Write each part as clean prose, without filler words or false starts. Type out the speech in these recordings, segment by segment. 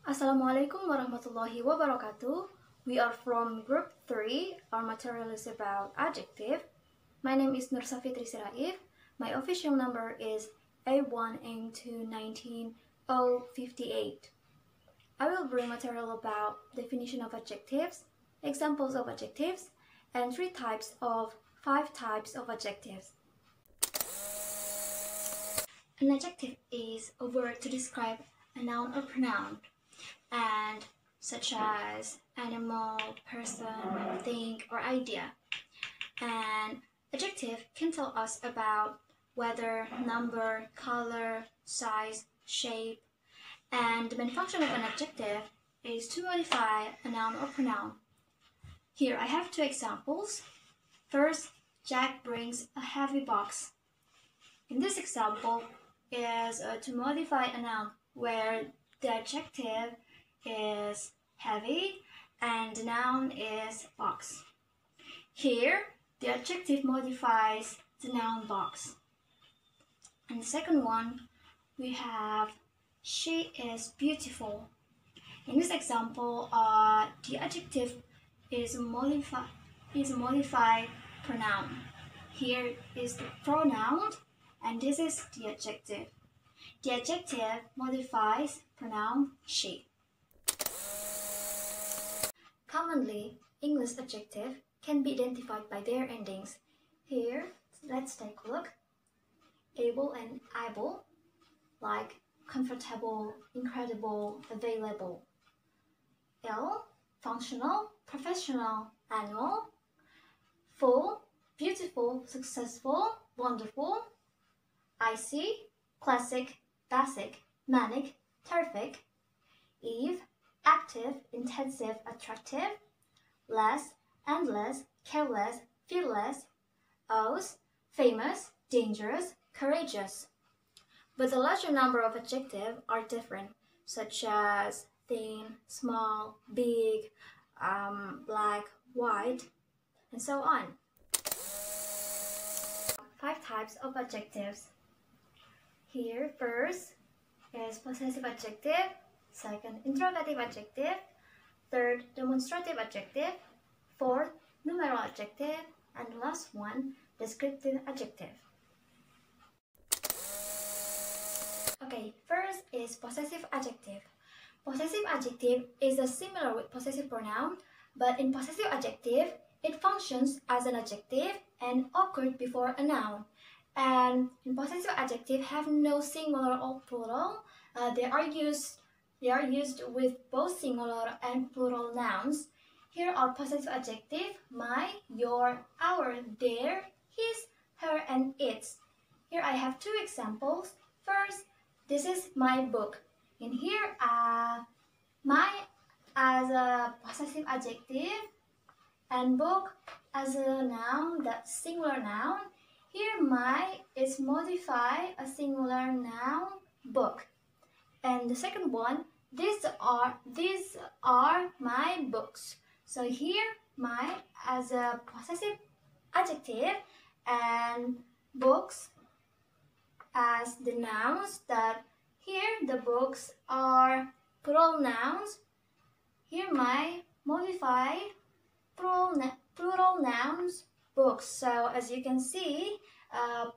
Assalamualaikum warahmatullahi wabarakatuh. We are from group 3. Our material is about adjective. My name is Nursafitri Siraif. My official number is A1N219-058. I will bring material about definition of adjectives, examples of adjectives, and 5 types of adjectives. An adjective is a word to describe a noun or pronoun, and such as animal, person, thing, or idea. An adjective can tell us about weather, number, color, size, shape, and the main function of an adjective is to modify a noun or pronoun. Here I have 2 examples. First, Jack brings a heavy box. In this example is to modify a noun where the adjective is heavy and the noun is box. Here, the adjective modifies the noun box. And the second one, we have she is beautiful. In this example, the adjective is a modified pronoun. Here is the pronoun and this is the adjective. The adjective modifies pronoun she. Commonly, English adjective can be identified by their endings. Here, let's take a look. Able and able, like comfortable, incredible, available. Ill, functional, professional, annual. Full, beautiful, successful, wonderful. Icy, classic, basic, manic, terrific. Eve, active, intensive, attractive. Less, endless, careless, fearless. Ose, famous, dangerous, courageous. But a larger number of adjectives are different, such as thin, small, big, black, white, and so on. 5 types of adjectives. Here, first is possessive adjective, second, interrogative adjective, third, demonstrative adjective, fourth, numeral adjective, and the last one, descriptive adjective. Okay, first is possessive adjective. Possessive adjective is similar with possessive pronoun, but in possessive adjective, it functions as an adjective and occurs before a noun. And in possessive adjective have no singular or plural. They are used with both singular and plural nouns. Here are possessive adjective: my, your, our, their, his, her, and its. Here I have 2 examples. First, this is my book. In here, my as a possessive adjective and book as a noun, that's singular noun. Here, my is modify a singular noun, book. And the second one, these are my books. So here, my as a possessive adjective and books as the nouns. That here the books are plural nouns. Here, my modify plural nouns, books. So as you can see,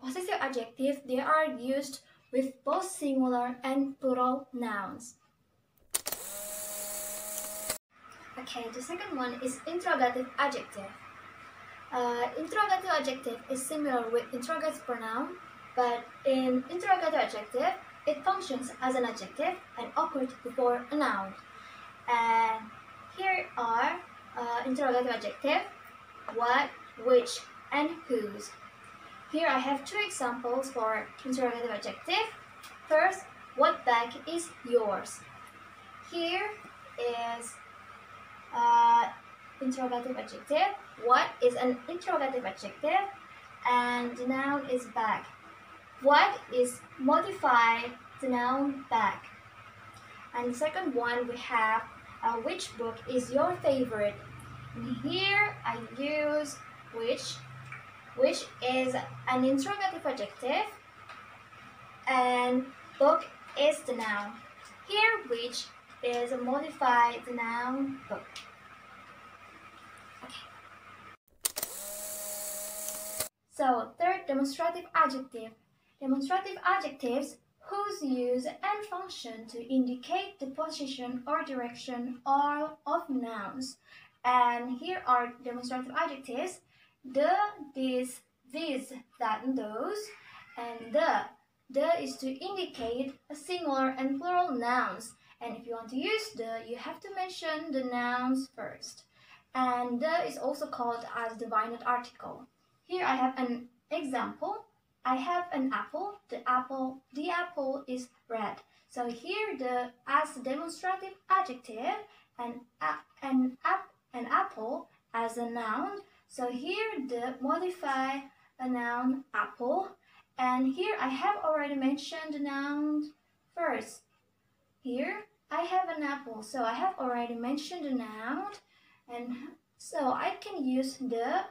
possessive adjective, they are used with both singular and plural nouns. Okay, the second one is interrogative adjective. Interrogative adjective is similar with interrogative pronoun, but in interrogative adjective, it functions as an adjective and occurs before a noun. And here are interrogative adjective: what, which, and whose. Here I have 2 examples for interrogative adjective. First, what bag is yours? Here is interrogative adjective. What is an interrogative adjective? And the noun is bag. What is modified the noun bag. And the second one we have which book is your favorite? Here I use which is an interrogative adjective, and book is the noun. Here which is a modified noun book. Okay. So third, demonstrative adjective. Demonstrative adjectives whose use and function to indicate the position or direction of nouns. And here are demonstrative adjectives: the, this, that, and those. And the is to indicate a singular and plural nouns. And if you want to use the, you have to mention the nouns first. And the is also called as the definite article. Here I have an example. I have an apple. The apple is red. So here as a demonstrative adjective, and an apple as a noun. So here the modify a noun apple. And here I have already mentioned the noun first. Here I have an apple. So I have already mentioned the noun. And so I can use the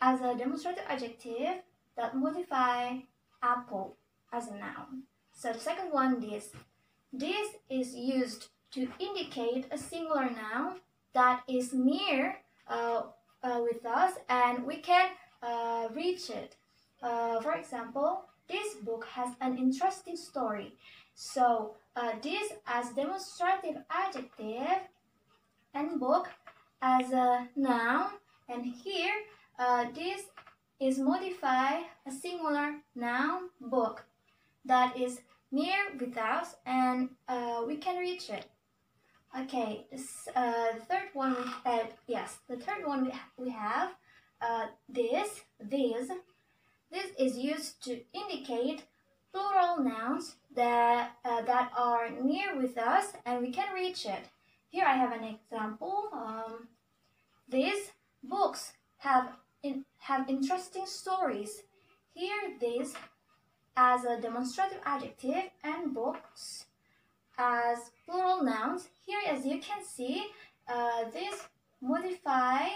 as a demonstrative adjective that modify apple as a noun. So the second one, this. This is used to indicate a singular noun that is near with us and we can reach it. For example, this book has an interesting story. So this as demonstrative adjective and book as a noun, and here this is modify a singular noun book that is near with us and we can reach it. Okay, the third one we have this. This is used to indicate plural nouns that are near with us and we can reach it. Here I have an example. These books have interesting stories. Here this as a demonstrative adjective and books as plural nouns. Here as you can see, this modifies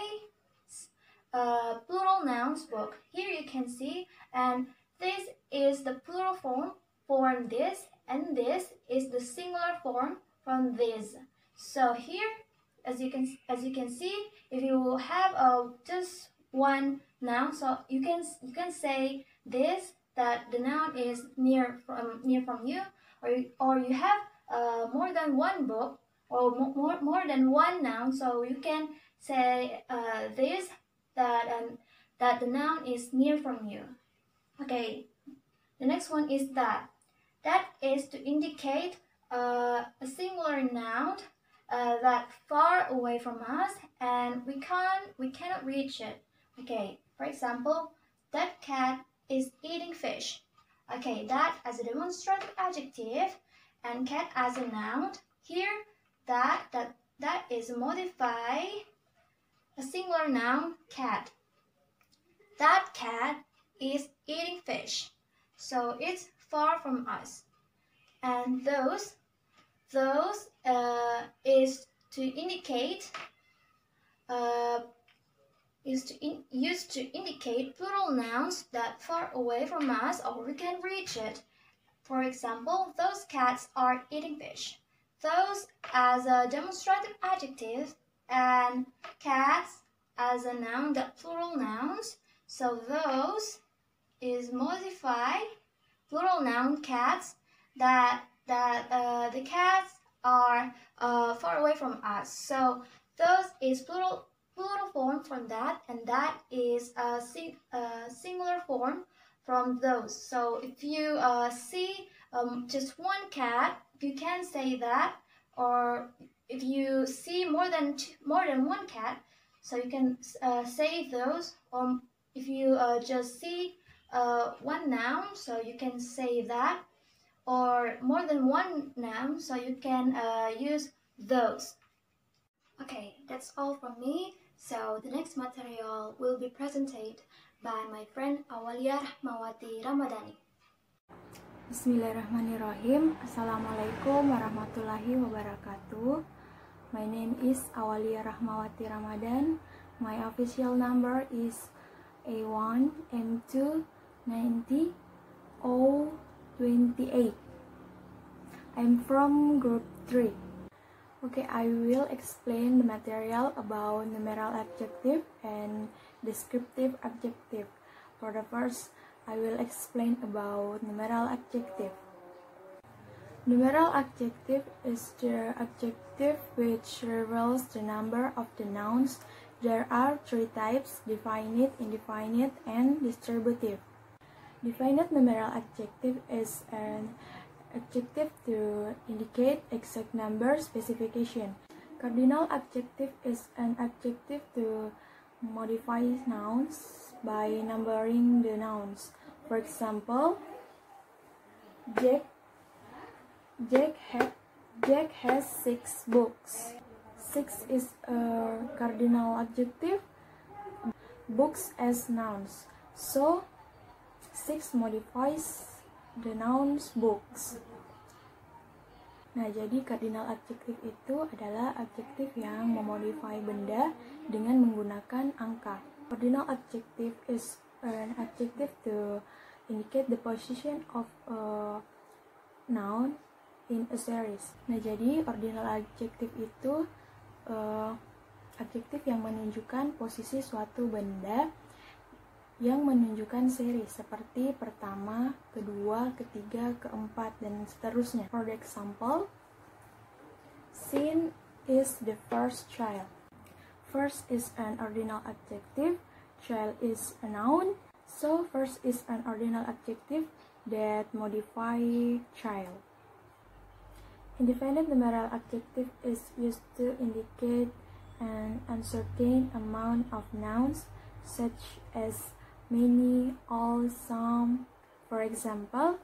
plural nouns book. Here you can see, and this is the plural form for this, and this is the singular form from this. So here as you can see, if you have just one noun, so you can say this, that the noun is near from you, or you have more than one book or more than one noun, so you can say this, that the noun is near from you. Okay, the next one is that. That is to indicate a singular noun that far away from us and we cannot reach it. Okay, for example, that cat is eating fish. Okay, that as a demonstrative adjective and cat as a noun. Here that is modify a singular noun cat. That cat is eating fish. So it's far from us. And those is to indicate used to indicate plural nouns that far away from us or we can reach it. For example, those cats are eating fish. Those as a demonstrative adjective and cats as a noun, that plural nouns. So those is modified plural noun cats that the cats are far away from us. So those is plural form from that, and that is a singular form from those. So if you see just one cat, you can say that, or if you see more than one cat, so you can say those. Or if you just see one noun, so you can say that, or more than one noun, so you can use those. Okay, that's all from me. So the next material will be presented by my friend Awalia Rahmawati Ramadhani. Bismillahirrahmanirrahim. Assalamualaikum warahmatullahi wabarakatuh. My name is Awalia Rahmawati Ramadhan. My official number is A1 M2 90 028. I'm from group 3. Okay, I will explain the material about numeral adjective and descriptive adjective. For the first, I will explain about numeral adjective. Numeral adjective is the adjective which reveals the number of the nouns. There are 3 types: definite, indefinite, and distributive. Definite numeral adjective is an adjective to indicate exact number specification. Cardinal adjective is an adjective to modify nouns by numbering the nouns. For example, Jack has 6 books. 6 is a cardinal adjective, books as nouns. So, 6 modifies the nouns books. Nah, jadi cardinal adjective itu adalah adjektif yang memodify benda dengan menggunakan angka. Cardinal adjective is an adjective to indicate the position of a noun in a series. Nah, jadi ordinal adjective itu adjektif yang menunjukkan posisi suatu benda yang menunjukkan seri seperti pertama, kedua, ketiga, keempat, dan seterusnya. For example, Sin is the first child. First is an ordinal adjective, child is a noun, so first is an ordinal adjective that modify child. Indefinite numeral adjective is used to indicate an uncertain amount of nouns, such as many, all, some. For example,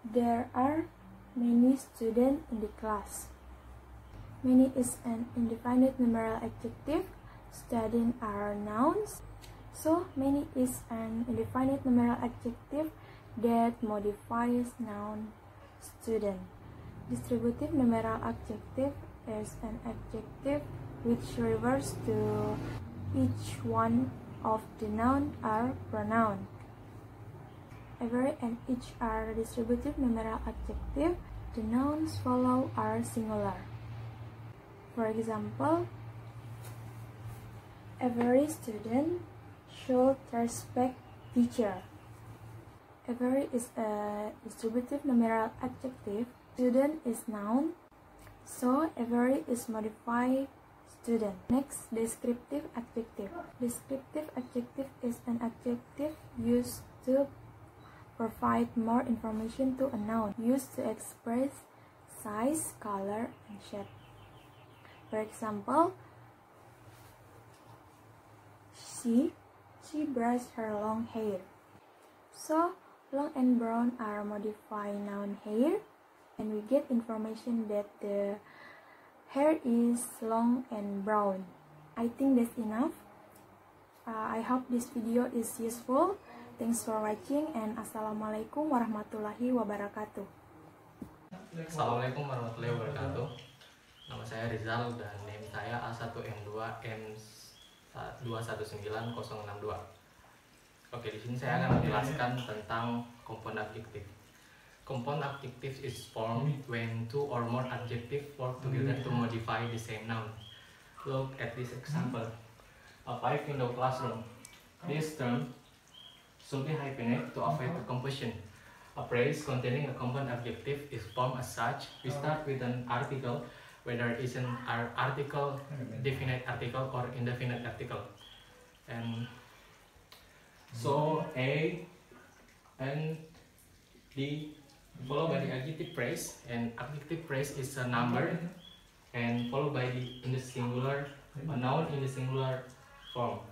there are many students in the class. Many is an indefinite numeral adjective, students are nouns, so many is an indefinite numeral adjective that modifies noun student. Distributive numeral adjective is an adjective which refers to each one of the noun or pronoun. Every and each are distributive numeral adjective. The nouns follow are singular. For example, every student should respect teacher. Every is a distributive numeral adjective. Student is noun, so every is modified student. Next, descriptive adjective. Descriptive adjective is an adjective used to provide more information to a noun, used to express size, color, and shape. For example, she brushed her long hair. So, long and brown are modified noun hair, and we get information that the hair is long and brown. I think that's enough. I hope this video is useful. Thanks for watching, and Assalamualaikum warahmatullahi wabarakatuh. Assalamualaikum warahmatullahi wabarakatuh. Nama saya Rizal dan name saya A1M2M219062. Oke, di sini saya akan menjelaskan tentang compound adjective. Compound adjective is formed when 2 or more adjectives work together to modify the same noun. Look at this example. A 5-window classroom. This term should be hyphenated to avoid the confusion. A phrase containing a compound adjective is formed as such. We start with an article, whether it's an article, definite article, or indefinite article. And so A and D followed by the adjective phrase, and adjective phrase is a number, and followed by the in the singular, a noun in the singular form.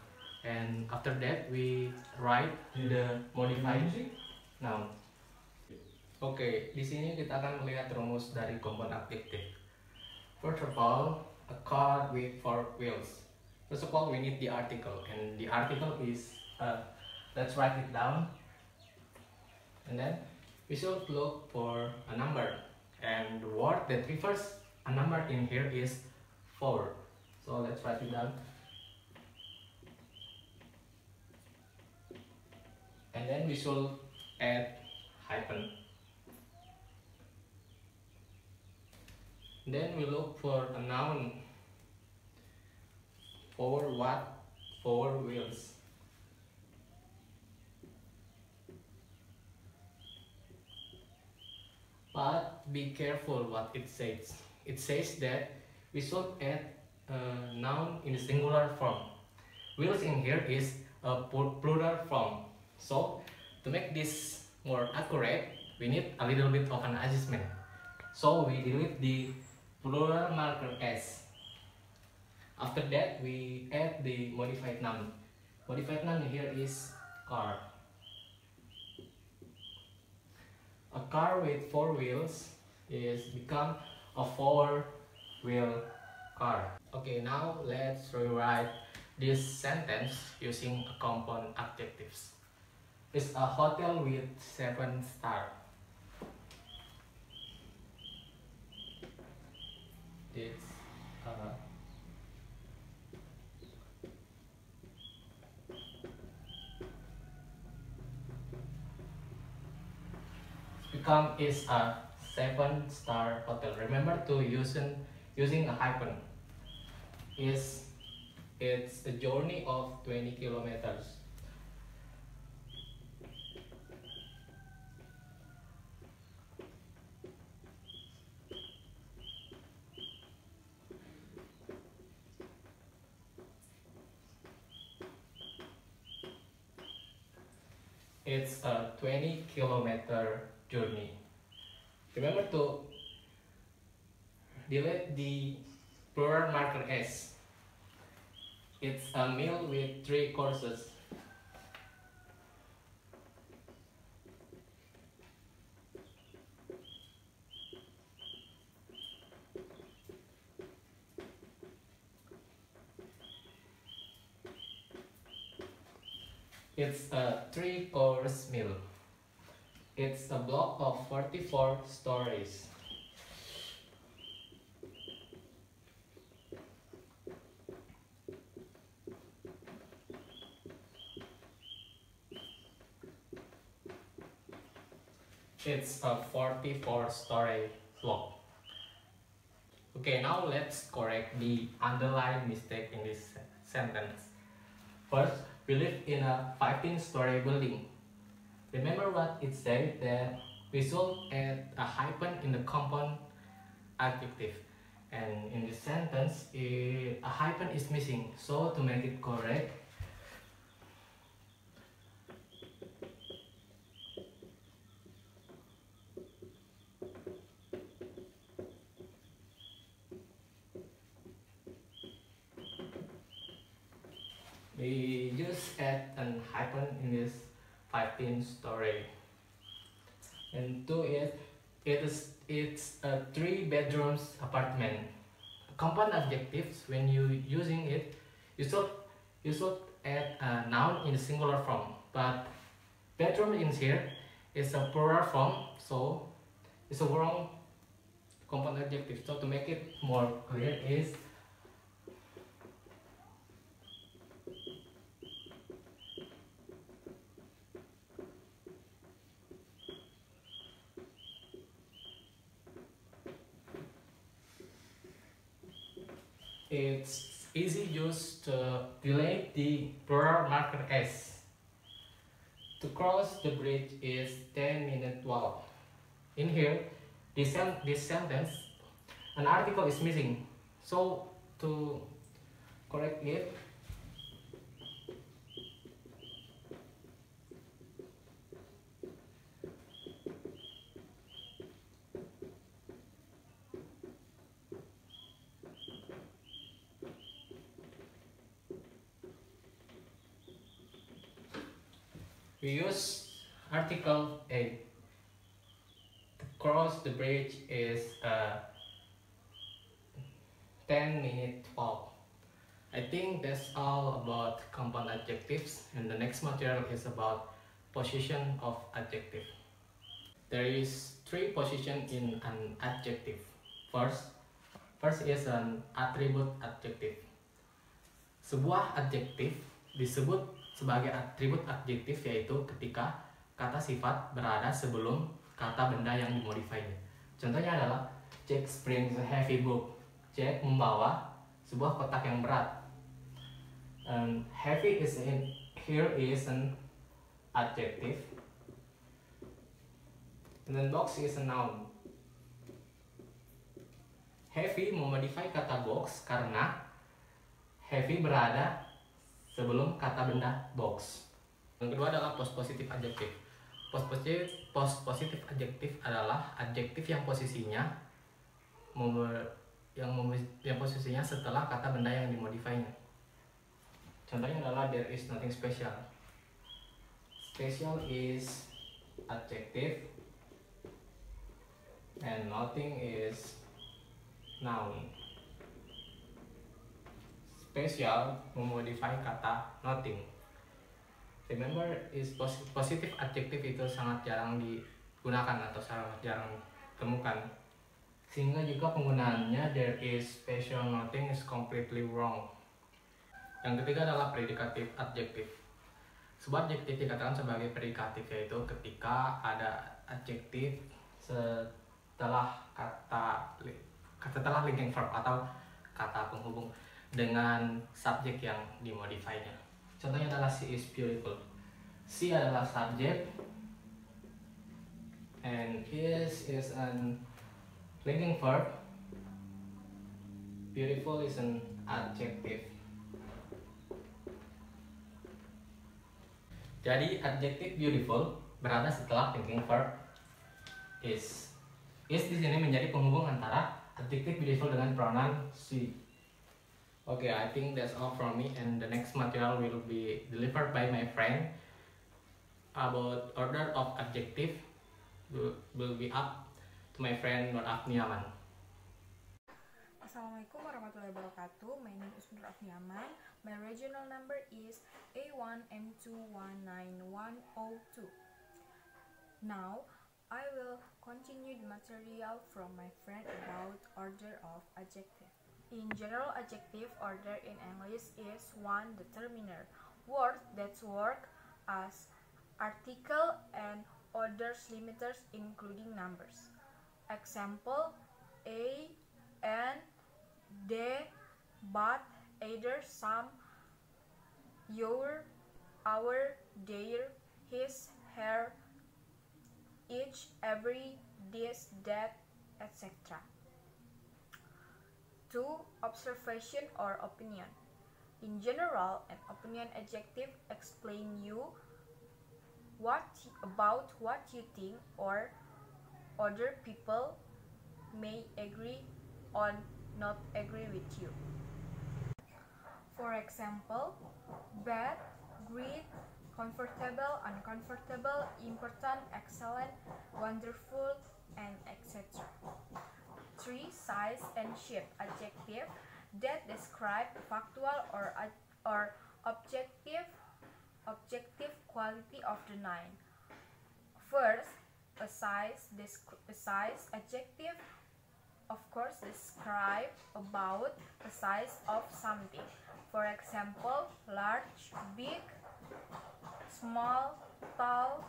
And after that we write the modified noun. Oke, di sini kita akan melihat rumus dari compound adjective. First of all, a car with 4 wheels. First of all, we need the article, and the article is let's write it down, and then we should look for a number and the word that refers a number in here is 4. So let's write it down. And then we should add hyphen. Then we look for a noun. 4 what? 4 wheels. But be careful what it says. It says that we should add a noun in the singular form. Wheels in here is a plural form. So to make this more accurate, we need a little bit of an adjustment. So we delete the plural marker S. After that, we add the modified noun. Modified noun here is car. A car with 4 wheels is become a 4-wheel car. Okay, now let's rewrite this sentence using compound adjectives. It's a hotel with 7 stars. It's become is a 7-star hotel. Remember to using a hyphen. It's a journey of 20 kilometers. It's a 20-kilometer journey. Remember to delete the plural marker S. It's a meal with 3 courses. It's a 3-course meal. It's a block of 44 stories. It's a 44-story block. Okay, now let's correct the underlying mistake in this sentence. First, we live in a 15-story building. Remember what it said, that we should add a hyphen in the compound adjective. And in this sentence, a hyphen is missing. So to make it correct, we just add an hyphen in this 15-story. And 2 is it's a 3 bedrooms apartment. Compound adjectives, when you using it, you should add a noun in the singular form. But bedroom in here is a plural form, so it's a wrong compound adjective. So to make it more clear is it's easy just to delete the plural marker S. To cross the bridge is 10-minute walk. In here, this sentence, an article is missing. So to correct it, we use article A. To cross the bridge is a 10-minute walk. I think that's all about compound adjectives, and the next material is about position of adjective. There is 3 positions in an adjective. First, First is an attribute adjective. Sebuah adjektif disebut sebagai atribut adjektif yaitu ketika kata sifat berada sebelum kata benda yang dimodifinya. Contohnya adalah Jack brings a heavy book. Jack membawa sebuah kotak yang berat. And heavy is in here is an adjective. And then box is a noun. Heavy memodify kata box karena heavy berada sebelum kata benda box. Yang kedua adalah postpositive adjective. Postpositive adjective adalah adjektif yang posisinya setelah kata benda yang dimodifinya. Contohnya adalah there is nothing special. Special is adjective and nothing is noun. Special memodify kata nothing. Remember, is positive adjective itu sangat jarang digunakan atau sangat jarang ditemukan. Sehingga juga penggunaannya there is special nothing is completely wrong. Yang ketiga adalah predicative adjective. Sebuah adjektif dikatakan sebagai predikatif yaitu ketika ada adjektif setelah linking verb atau kata penghubung dengan subjek yang dimodifinya. Contohnya adalah she is beautiful. She adalah subjek and is an linking verb. Beautiful is an adjective. Jadi adjektif beautiful berada setelah linking verb is. Is di sini menjadi penghubung antara adjektif beautiful dengan pronoun she. Okay, I think that's all from me, and the next material will be delivered by my friend. About order of adjective will be up to my friend Afni Yaman. Assalamualaikum warahmatullahi wabarakatuh. My name is Afni Yaman. My regional number is A1M2191102. Now, I will continue the material from my friend about order of adjective. In general, adjective order in English is 1. Determiner, word that work as article and others limiters including numbers. Example: a, and, they, but, either, some, your, our, their, his, her, each, every, this, that, etc. 2. Observation or opinion. In general, an opinion adjective explain you about what you think or other people may agree or not agree with you. For example, bad, great, comfortable, uncomfortable, important, excellent, wonderful, and etc. 3. Size and shape adjective that describe factual or objective quality of the noun. First, a size adjective of course describe about the size of something. For example, large, big, small, tall,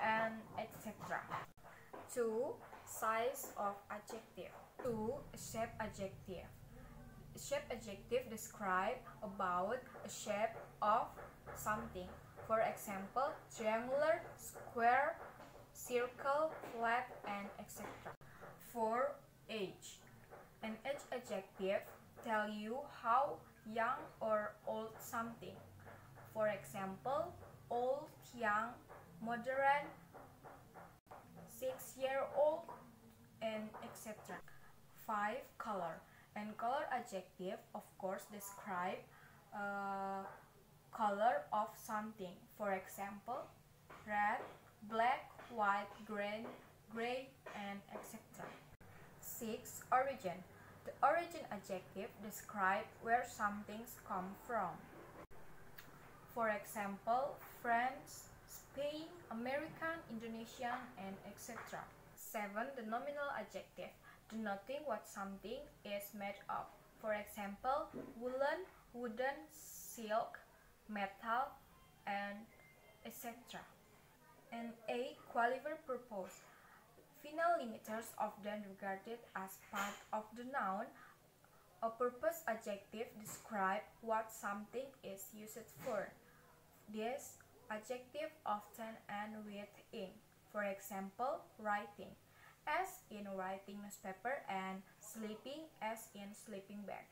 and etc. 2. Size of adjective. 2. Shape adjective. Shape adjective describe about a shape of something. For example, triangular, square, circle, flat, and etc. 4. Age. An age adjective tell you how young or old something. For example, old, young, moderate, 6-year-old, and etc. 5. Color. And color adjective of course describe color of something. For example, red, black, white, green, gray, and etc. 6. Origin. The origin adjective describe where some things come from. For example, France, Spain, American, Indonesian, and etc. 7. The nominal adjective denoting what something is made of. For example, woolen, wooden, silk, metal, and etc. And A. Qualifier purpose. Final limiters often regarded as part of the noun. A purpose adjective describes what something is used for. This adjective often end with ing. For example, writing, as in writing newspaper, and sleeping, as in sleeping bag.